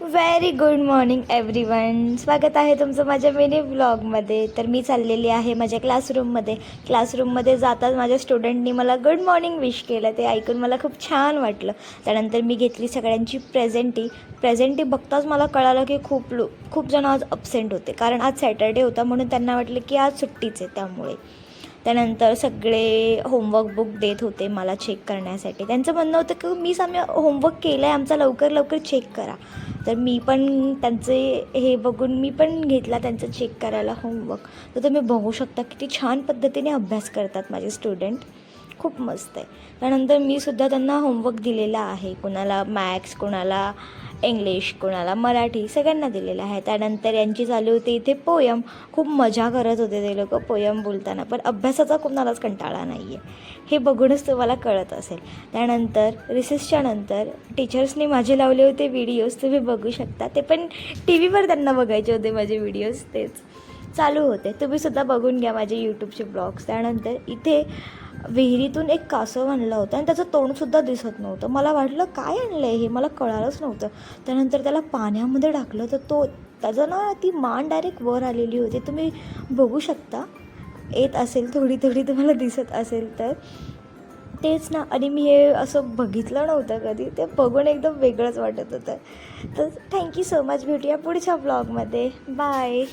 Very good morning everyone. स्वागत आहे तुमचं माझ्या मिनी व्लॉगमध्ये. तर मी चाललेली आहे माझ्या क्लासरूममध्ये जाताच माझ्या स्टुडंटनी मला गुड मॉर्निंग विश केलं. ते ऐकून मला खूप छान वाटलं. त्यानंतर मी घेतली सगळ्यांची प्रेझेंटी बघताच मला कळालं की खूप जण आज अब्सेंट होते, कारण आज सॅटर्डे होता म्हणून त्यांना वाटलं की आज सुट्टीच आहे. त्यामुळे त्यानंतर सगळे होमवर्क बुक देत होते मला चेक करण्यासाठी. त्यांचं म्हणणं होतं की आम्ही होमवर्क केलं आहे, आमचा लवकर चेक करा. तर मी पण त्यांचे हे बघून मी पण घेतला त्यांचं चेक करायला होमवर्क. तर तुम्ही बघू शकता किती छान पद्धतीने अभ्यास करतात माझे स्टुडंट. खूप मस्त आहे. त्यानंतर मी सुद्धा त्यांना होमवर्क दिलेला आहे. कोणाला मॅथ्स, कोणाला इंग्लिश, कोणाला मराठी, सगळ्यांना दिलेलं आहे. त्यानंतर यांची चालू होती इथे पोयम. खूप मजा करत होते ते लोक पोयम बोलताना, पण अभ्यासाचा कोणालाच कंटाळा नाही आहे, हे बघूनच तुम्हाला कळत असेल. त्यानंतर रिसेसच्या नंतर टीचर्सनी माझे लावले होते व्हिडिओज, तुम्ही बघू शकता. ते पण टी व्हीवर त्यांना बघायचे होते माझे व्हिडिओज, तेच चालू होते. तुम्हीसुद्धा बघून घ्या माझे यूट्यूबचे ब्लॉग्स. त्यानंतर इथे विहिरीतून एक कासव आणलं होतं आणि त्याचं तोंडसुद्धा दिसत नव्हतं. मला वाटलं काय आणलं आहे हे, मला कळालंच नव्हतं. त्यानंतर त्याला पाण्यामध्ये टाकलं तर त्याचं ती मान डायरेक्ट वर आलेली होती. तुम्ही बघू शकता, येत असेल थोडी तुम्हाला दिसत असेल तर. तेच ना. आणि मी हे असं बघितलं नव्हतं कधी, ते बघून एकदम वेगळंच वाटत होतं. तर थँक्यू सो मच. भेटूया पुढच्या ब्लॉगमध्ये. बाय.